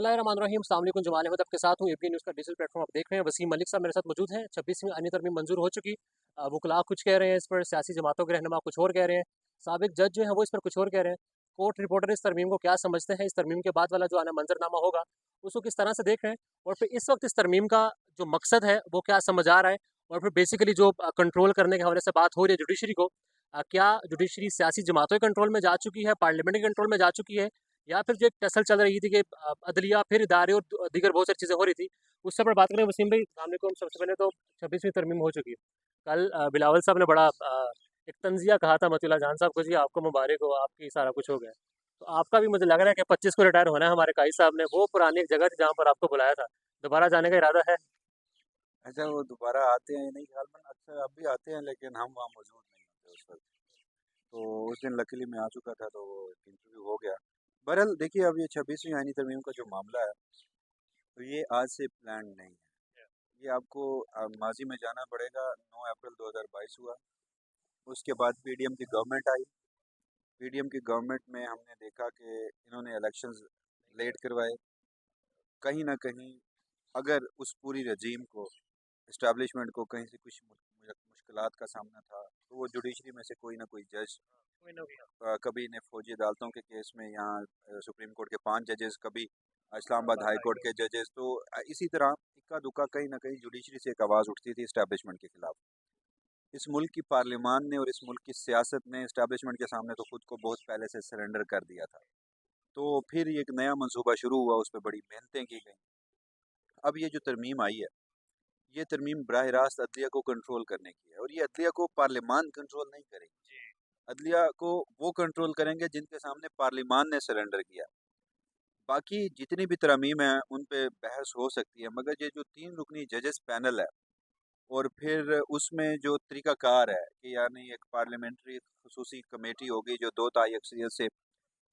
बिस्मिल्लाहिर्रहमानिर्रहीम। अस्सलाम वालेकुम। जमाल अहमद आपके साथ हूँ। एबीपी न्यूज़ का डिजिटल प्लेटफॉर्म आप देख रहे हैं। वसीम मलिक साहब मेरे साथ मौजूद हैं। 26वीं आईनी तरमीम मंजूर हो चुकी। वकला कुछ कह रहे हैं इस पर, सियासी जमातों के रहनुमा कुछ और कह रहे हैं, साबिक जज जो हैं वो इस पर कुछ और कह रहे हैं। कोर्ट रिपोर्टर इस तरमीम को क्या समझते हैं, इस तरमीम के बाद वाला जो आना मंजरनामा होगा उसको किस तरह से देख रहे हैं, और फिर इस वक्त इस तरमीम का जो मकसद है वो क्या समझ आ रहा है, और फिर बेसिकली जो कंट्रोल करने के हवाले से बात हो रही है जुडिशरी को, क्या जुडिशरी सियासी जमातों के कंट्रोल में जा चुकी है, पार्लियामेंट के कंट्रोल में जा चुकी है, या फिर जो एक टसल चल रही थी कि अदलिया फिर इदारे और दीगर बहुत सारी चीज़ें हो रही थी, उससे पर बात करें। वसीम भाई वालेकुम। सबसे पहले तो 26वीं तरमीम हो चुकी है। कल बिलावल साहब ने बड़ा एक तंजिया कहा था मतुल्लाह जान साहब को, जी आपको मुबारक हो, आपकी सारा कुछ हो गया। तो आपका भी मुझे लग रहा है कि 25 को रिटायर होना है। हमारे काई साहब ने वो पुरानी एक जगह थी जहाँ पर आपको बुलाया था, दोबारा जाने का इरादा है? अच्छा, वो दोबारा आते हैं नहीं ख्याल में, अक्सर अब भी आते हैं लेकिन हम वहाँ मौजूद नहीं होते उस वक्त। तो उस दिन लकीली मैं आ चुका था तो वो इंटरव्यू हो गया। बहरहाल देखिए, अब ये 26वीं आईनी तरमीम का जो मामला है तो ये आज से प्लान नहीं है। ये आपको माजी में जाना पड़ेगा। 9 अप्रैल 2022 हुआ। उसके बाद पीडीएम की गवर्नमेंट आई। पीडीएम की गवर्नमेंट में हमने देखा कि इन्होंने इलेक्शंस लेट करवाए। कहीं ना कहीं अगर उस पूरी रजीम को, इस्टेब्लिशमेंट को कहीं से कुछ मुश्किलात का सामना था तो वो जुडिशरी में से कोई ना कोई जज, कभी ने फौजी अदालतों के केस में यहाँ सुप्रीम कोर्ट के 5 जजेस, कभी इस्लामाबाद हाई कोर्ट के जजेस, तो इसी तरह इक्का दुक्का कहीं ना कहीं जुडिशरी से एक आवाज़ उठती थी इस्टेब्लिशमेंट के खिलाफ। इस मुल्क की पार्लियामान ने और इस मुल्क की सियासत ने इस्टेब्लिशमेंट के सामने तो खुद को बहुत पहले से सरेंडर कर दिया था। तो फिर ये एक नया मंसूबा शुरू हुआ, उस पर बड़ी मेहनतें की गई। अब ये जो तरमीम आई है, ये तरमीम बराह रास्त अदलिया को कंट्रोल करने की है, और ये अदलिया को पार्लियामान कंट्रोल नहीं करेगी। अदलिया को वो कंट्रोल करेंगे जिनके सामने पार्लियामान ने सरेंडर किया। बाकी जितनी भी तरमीम है उन पे बहस हो सकती है, मगर ये जो 3 रुकनी जजेस पैनल है और फिर उसमें जो तरीकाकार है कि यानी एक पार्लियामेंट्री खसूसी कमेटी होगी जो 2 ताई अक्सरियत से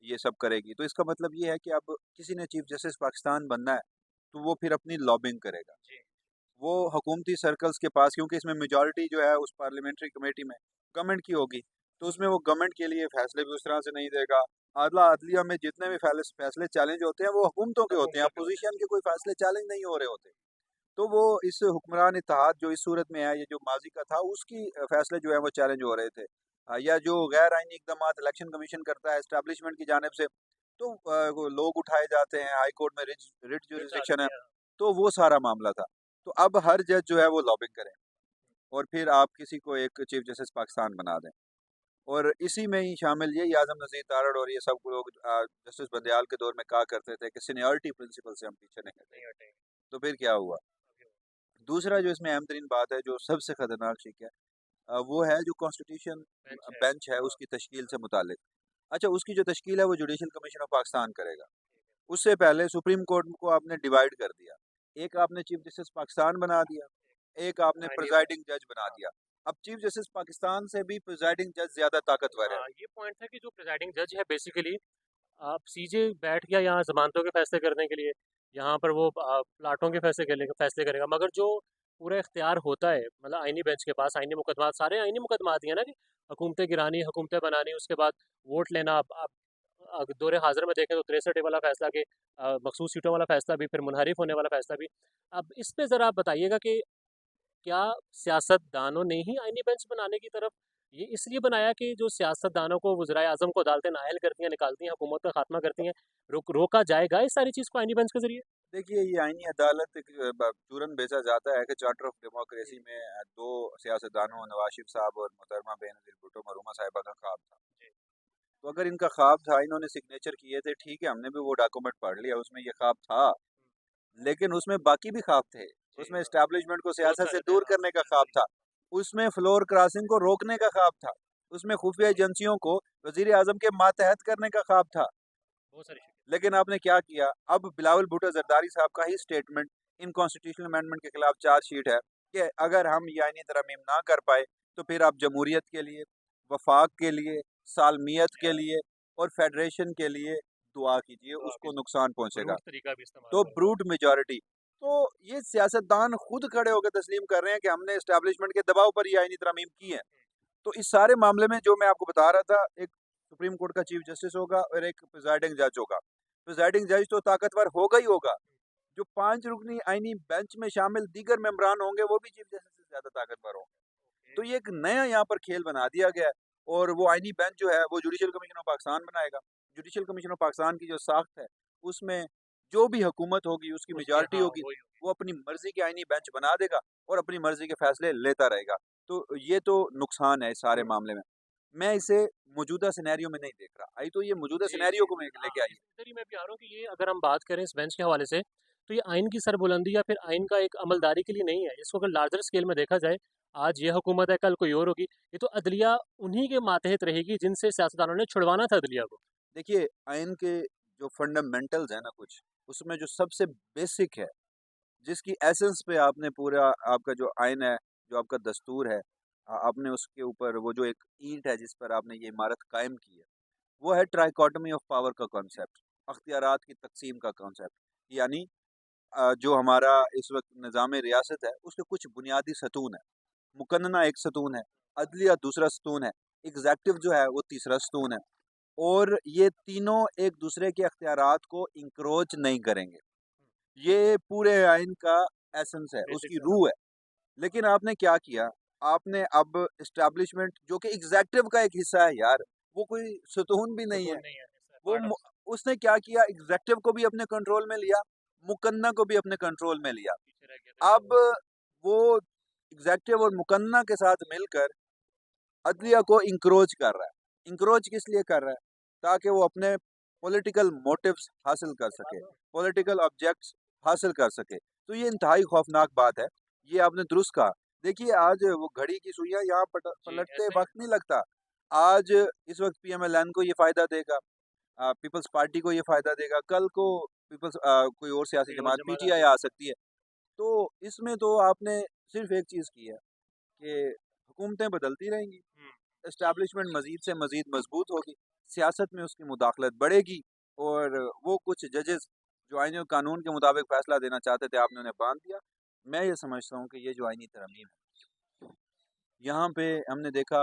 ये सब करेगी, तो इसका मतलब ये है कि अब किसी ने चीफ जस्टिस पाकिस्तान बनना है तो वो फिर अपनी लॉबिंग करेगा। वो हुकूमती सर्कल्स के पास, क्योंकि इसमें मेजॉरिटी जो है उस पार्लियामेंट्री कमेटी में गवर्नमेंट की होगी, तो उसमें वो गवर्नमेंट के लिए फैसले भी उस तरह से नहीं देगा। आदला अदलिया में जितने भी फैसले चैलेंज होते हैं वो हुकूमतों के होते हैं, अपोजिशन के कोई फैसले चैलेंज नहीं हो रहे होते। तो वो इस हुक्मरान इत्तेहाद जो इस सूरत में है, ये जो माजी का था, उसकी फैसले जो है वो चैलेंज हो रहे थे। या जो गैर आइनी इकदाम इलेक्शन कमीशन करता है इस्टेब्लिशमेंट की जानिब से, तो वो लोग उठाए जाते हैं। हाई कोर्ट में रिट जुरिस्डिक्शन है, तो वो सारा मामला था। तो अब हर जज जो है वो लॉबिंग करें और फिर आप किसी को एक चीफ जस्टिस पाकिस्तान बना दें, और इसी में ही शामिल यही आजम नज़ीर तारड़ और ये सब लोग जस्टिस बंदयाल के दौर में कहा करते थे कि सीनियरिटी प्रिंसिपल से हम पीछे नहीं हटेंगे। तो फिर क्या हुआ? दूसरा जो इसमें अहम तरीन बात है, जो सबसे खतरनाक चीज़ है, वो है जो कॉन्स्टिट्यूशन बेंच है उसकी तश्कील से मुतालिक। अच्छा, उसकी जो तश्कील है वो जुडिशल कमीशन ऑफ पाकिस्तान करेगा। उससे पहले सुप्रीम कोर्ट को आपने डिवाइड कर दिया। एक आपने चीफ जस्टिस पाकिस्तान बना दिया, एक आपने प्रिजाइडिंग जज बना दिया। अब चीफ जस्टिस पाकिस्तान से भी प्रिजाइडिंग जज ज्यादा ताकतवर है। ये पॉइंट है कि जो प्रिजाइडिंग जज है बेसिकली, आप सीजे बैठ गया यहाँ जमानतों के फैसले करने के लिए, यहाँ पर वो प्लाटों के फैसले करेगा, मगर जो पूरा इख्तियार होता है मतलब आईनी बेंच के पास, आईनी मुकदमात, सारे आईनी मुकदमात ही है ना कि हुकूमतें गिरानी, हुकूमतें बनानी, उसके बाद वोट लेना। अब दौरे हाजिर में देखें तो 63 वाला फैसला के मखसूस सीटों वाला फैसला भी, फिर मुनहरिफ होने वाला फैसला भी। अब इस पे ज़रा आप बताइएगा कि क्या सियासतदानों ने ही आईनी बेंच बनाने की तरफ ये इसलिए बनाया कि जो सियासतदानों को वज़राए आज़म को अदालतें नाअहल करती हैं, निकालती हैं, हुकूमत का खात्मा करती हैं, रोका जाएगा इस सारी चीज़ को आईनी बेंच के ज़रिए? देखिए, ये आईनी अदालत एक चूरन बेचा जाता है कि चार्टर ऑफ डेमोक्रेसी में दो सियासतदानों, नवाज शरीफ साहब और मोहतरमा बेनज़ीर भुट्टो मरहूमा साहिबा का ख्वाब था। तो अगर इनका ख्वाब था, इन्होंने सिग्नेचर किए थे, ठीक है, हमने भी वो डॉक्यूमेंट पढ़ लिया, उसमें ये ख्वाब था, लेकिन उसमें बाकी भी ख्वाब थे। उसमें एस्टैब्लिशमेंट को सियासत से दूर करने का ख्वाब था, उसमें फ्लोर क्रॉसिंग को रोकने का ख्वाब था, उसमें खुफिया एजेंसियों को वजीर आजम के मातहत करने का ख्वाब था। बहुत सारी लेकिन आपने क्या किया? अब बिलावल भुट्टो जरदारी साहब का ही स्टेटमेंट इन कॉन्स्टिट्यूशनल अमेंडमेंट के खिलाफ चार्जशीट है कि अगर हम ये आईनी तरमीम ना कर पाए तो फिर आप जमहूरियत के लिए, वफाक के लिए, सालमियत के लिए और फेडरेशन के लिए दुआ कीजिए, उसको नुकसान पहुंचेगा। तरीका भी इस्तेमाल तो ब्रूट मेजॉरिटी, तो ये सियासतदान खुद खड़े होकर तस्लीम कर रहे हैं कि हमने इस्टेब्लिशमेंट के दबाव पर ये आईनी तरमीम की है। तो इस सारे मामले में जो मैं आपको बता रहा था, एक सुप्रीम कोर्ट का चीफ जस्टिस होगा और एक प्रिजाइडिंग जज होगा। प्रिजाइडिंग जज तो ताकतवर होगा ही होगा, जो 5 रुकनी आईनी बेंच में शामिल दीगर मेंबरान होंगे वो भी चीफ जस्टिस से ज़्यादा ताकतवर होंगे। तो ये एक नया यहाँ पर खेल बना दिया गया है और वो आईनी बेंच जो है वो जुडिशल कमीशन ऑफ पाकिस्तान बनाएगा। जुडिशल कमीशन ऑफ पाकिस्तान की जो साख्त है उसमें जो भी हुकूमत होगी उसकी उसमें मेजॉरिटी हाँ, होगी, वही होगी। वो अपनी मर्जी के आईनी बेंच बना देगा और अपनी मर्जी के फैसले लेता रहेगा। तो ये तो नुकसान है इस सारे हुँ। मामले में। मैं इसे मौजूदा सिनेरियो में नहीं देख रहा। आई तो ये मौजूदा जी, सिनेरियो जी। को मैं हाँ, लेके आई है। इधर ही मैं भी आ रहा हूँ कि ये अगर हम बात करें इस बेंच के हवाले से, तो ये आइन की सरबुलंदी या फिर आइन का एक अमलदारी के लिए नहीं है। इसको अगर लार्जर स्केल में देखा जाए, आज ये हुकूमत है, कल कोई और होगी। ये तो अदलिया उन्हीं के मातहत रहेगी जिनसे सियासतदानों ने छुड़वाना था अदलिया को। देखिए आइन के जो फंडामेंटल्स है ना कुछ, उसमें जो सबसे बेसिक है, जिसकी एसेंस पे आपने पूरा आपका जो आइन है, जो आपका दस्तूर है, आपने उसके ऊपर वो जो एक ईंट है जिस पर आपने ये इमारत कायम की है, वो है ट्राइकोटमी ऑफ पावर का कॉन्सेप्ट, अख्तियारात की तकसीम का कॉन्सेप्ट। यानी जो हमारा इस वक्त निज़ाम रियासत है उसके कुछ बुनियादी सतून है। मुकन्ना एक सतून है, अदलिया दूसरा सतून है, एग्जेक्टिव जो है वो तीसरा सतून है और ये तीनों एक दूसरे के अख्तियारात को इंक्रोच नहीं करेंगे। ये पूरे आइन का एसेंस है, उसकी बेसिक्स है, हाँ। रूह है। लेकिन आपने क्या किया, आपने अब एस्टैब्लिशमेंट जो कि एग्जेक्टिव का एक हिस्सा है यार, वो कोई सतून भी नहीं है। सुकून नहीं है, इट्स वो पार्ट ऑफ उसने क्या किया, एग्जेक्टिव को भी अपने कंट्रोल में लिया, मुकन्ना को भी अपने कंट्रोल में लिया। पीछे रह गया था अब वो एग्जेक्टिव और मुकन्ना के साथ मिलकर अदलिया को इंक्रोच कर रहा है। इंक्रोच किस लिए कर रहा है? ताकि वो अपने पॉलिटिकल मोटिव्स हासिल कर सके, पॉलिटिकल ऑब्जेक्ट्स हासिल कर सके। तो ये इंतहाई खौफनाक बात है। ये आपने दुरुस्त कहा। देखिए आज वो घड़ी की सुइयाँ यहाँ जी, पलटते ऐसा ही है। वक़्त नहीं लगता। आज इस वक़्त पीएमएलएन को ये फ़ायदा देगा, पीपल्स पार्टी को ये फ़ायदा देगा, कल को कोई और सियासी कोई और जमात जमात आ पीटीआई आ सकती है। सकती है। तो इसमें तो आपने सिर्फ़ एक चीज़ की है कि हुकूमतें बदलती रहेंगी, हुँ। एस्टैब्लिशमेंट मज़ीद से मज़ीद मज़बूत होगी, सियासत में उसकी मुदाखलत बढ़ेगी और वो कुछ जजेस जो आईन और कानून के मुताबिक फ़ैसला देना चाहते थे, आपने उन्हें बाँध दिया। मैं ये समझता हूँ कि ये जो आईनी तरमीम है, यहाँ पे हमने देखा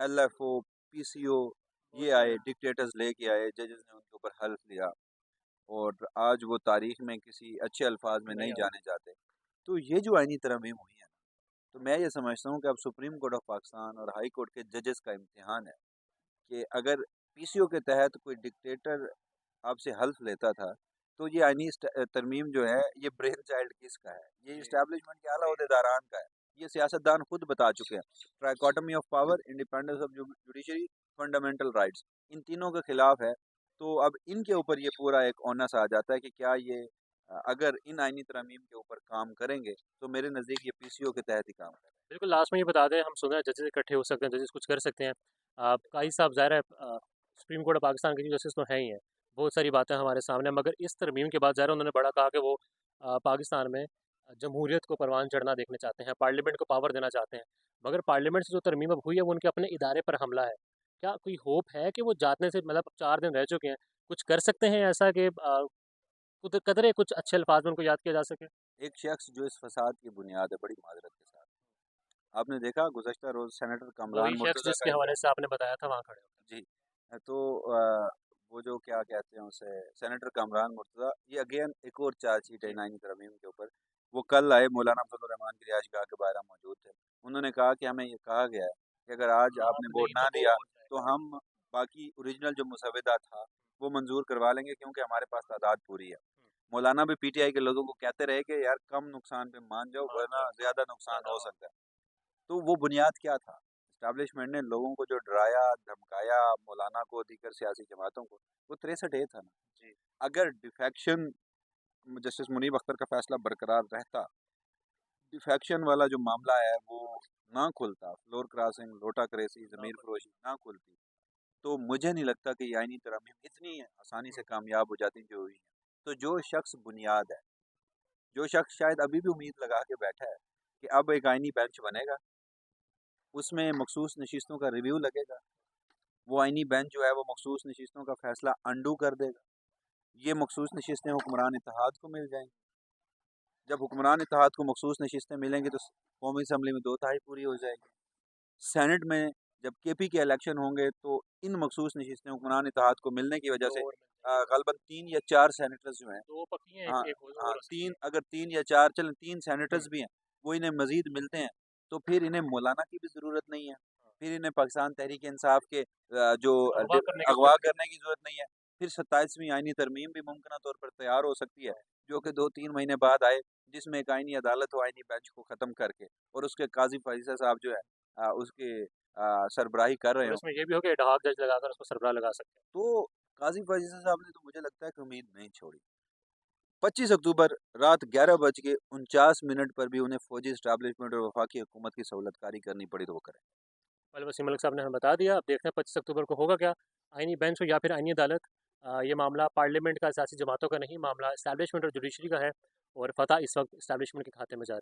एलएफओ, पीसीओ बहुत ये सारे आए, डिक्टेटर्स लेके आए, जजेस ने उनके ऊपर हल्फ लिया और आज वो तारीख में किसी अच्छे अल्फाज में नहीं नहीं आते। जाने जाते। तो ये जो आईनी तरमीम हुई है, तो मैं ये समझता हूँ कि अब सुप्रीम कोर्ट ऑफ पाकिस्तान और हाई कोर्ट के जजेस का इम्तिहान है कि अगर पीसीओ के तहत कोई डिक्टेटर आपसे हल्फ लेता था, तो ये आईनी तरमीम जो है, ये ब्रेन चाइल्ड किसका है? ये जी, इस्टेब्लिशमेंट के आला ओहदेदारान का है। ये सियासतदान खुद बता चुके हैं। Trichotomy of power, independence of judiciary, fundamental rights, इन तीनों के खिलाफ है। तो अब इनके ऊपर ये पूरा एक ओनस आ जाता है कि क्या ये अगर इन आईनी तरमीम के ऊपर काम करेंगे, तो मेरे नज़दीक ये पीसीओ के तहत ही काम करें। बिल्कुल लास्ट में ये बता दें, हम सुना है जजेस इकट्ठे हो सकते हैं, जजेस कुछ कर सकते हैं। काई साहब ज़ाहिर है सुप्रीम कोर्ट ऑफ पाकिस्तान के चीफ जस्टिस तो हैं ही हैं। बहुत सारी बातें हमारे सामने हैं, मगर इस तरमीम के बाद ज़ाहिर है उन्होंने बड़ा कहा कि वो पाकिस्तान में जमहूरियत को परवान चढ़ना देखना चाहते हैं, पार्लियामेंट को पावर देना चाहते हैं। मगर पार्लियामेंट से जो तरमीम अब हुई है वो उनके अपने इदारे पर हमला है। क्या कोई होप है कि वो जाने से मतलब 4 दिन रह चुके हैं, कुछ कर सकते हैं ऐसा कि कदरे कुछ अच्छे अल्फाज में उनको याद किया जा सके? एक शख्स जो इस फसाद की बुनियाद है, बड़ी माजरत के साथ, आपने देखा गुज़श्ता रोज़ सेनेटर वही कामरान शख्स मुर्तज़ा जिसके का एक हवाले से आपने बताया था वहाँ खड़े होकर। जी। तो वो जो क्या कहते हैं उसे, सेनेटर कामरान मुर्तज़ा, ये अगेन एक और चार्जशीट है जी, इन तरमीम के ऊपर। वो कल आए, मौलाना फजल रहमान की रिहाइशगाह के बाहर मौजूद थे। उन्होंने कहा कि हमें ये कहा गया है कि अगर आज आप आपने वोट नहीं ना तो वो दिया हो तो जाएगा। हम बाकी ओरिजिनल जो मुसवदा था वो मंजूर करवा लेंगे क्योंकि हमारे पास तादाद पूरी है। मौलाना भी पीटीआई के लोगों को कहते रहे कि यार कम नुकसान पे मान जाओ मान वरना जाओ, ज़्यादा नुकसान ज़्यादा हो हो। सकता है। तो वो बुनियाद क्या था? एस्टेब्लिशमेंट ने लोगों को जो डराया, धमकाया, मौलाना को, दीगर सियासी जमातों को, वो 63 ए था ना। जी, अगर डिफेक्शन जस्टिस मुनीब अख्तर का फैसला बरकरार रहता, डिफेक्शन वाला जो मामला है वो ना खुलता, फ्लोर क्रॉसिंग, लोटा क्रेसी, ना ज़मीर खुल फरोशी ना खुलती, तो मुझे नहीं लगता कि ये आईनी तरमीम इतनी आसानी से हुँ, कामयाब हो जाती जो हुई है। तो जो शख्स बुनियाद है, जो शख्स शायद अभी भी उम्मीद लगा के बैठा है कि अब एक आईनी बेंच बनेगा, उसमें मखसूस नशिस्तों का रिव्यू लगेगा, वो आईनी बेंच जो है वो मखसूस नशिस्तों का फैसला अंडू कर देगा। ये मखसूस नशिस्तें हुक्मरान इत्तेहाद को मिल जाएंगी। जब हुक्मरान इत्तेहाद को मखसूस नशिस्तें मिलेंगी तो कौमी असम्बली में 2/3 पूरी हो जाएगी। सेनेट में जब केपी के इलेक्शन होंगे तो इन मखसूस नशिस्तें हुक्मरान इत्तेहाद को मिलने की वजह तो से और मिल जाएगा। ग़ालिबन 3 या 4 सेनेटर्स जो हैं, 2 पक्की हैं, हाँ, एक और हाँ, हो सकती 3 है। अगर 3 या 4 चलें 3 हुँ, सेनेटर्स भी हैं, वो इन्हें मज़ीद मिलते हैं, तो फिर इन्हें मौलाना की भी ज़रूरत नहीं है। हाँ, फिर इन्हें पाकिस्तान तहरीक-ए-इंसाफ के जो अगवा करने की अगवा ज़रूरत नहीं। करने की ज़रूरत नहीं है। फिर 27वीं आईनी तरमीम भी मुमकिना तौर पर तैयार हो सकती है, हाँ, जो कि 2-3 महीने बाद आए, जिसमें एक आईनी अदालत हो आईनी बेंच को ख़त्म करके और उसके काज़ी फ़रीसा साहब जो है उसकी सरबराही कर रहे और हों। इसमें ये भी हो कि एडहॉक जज लगाकर उसको सरबराह लगा सकते हैं। तो काज़ी फ़रीसा साहब ने तो मुझे लगता है कि उम्मीद नहीं छोड़ी। 25 अक्टूबर रात 11:49 पर भी उन्हें फ़ौजी एस्टेब्लिशमेंट और वफ़ाकी हुकूमत की सहूलतकारी करनी पड़ी तो वो करें। वेल वसीम मलिक साहब ने हमें बता दिया, अब देखते हैं 25 अक्टूबर को होगा क्या? आईनी बेंच हो या फिर आईनी अदालत। ये मामला पार्लियामेंट का, सियासी जमातों का नहीं, मामला एस्टैब्लिशमेंट और जुडिशरी का है और फ़तह इस वक़्त एस्टैब्लिशमेंट के खाते में जा रही है।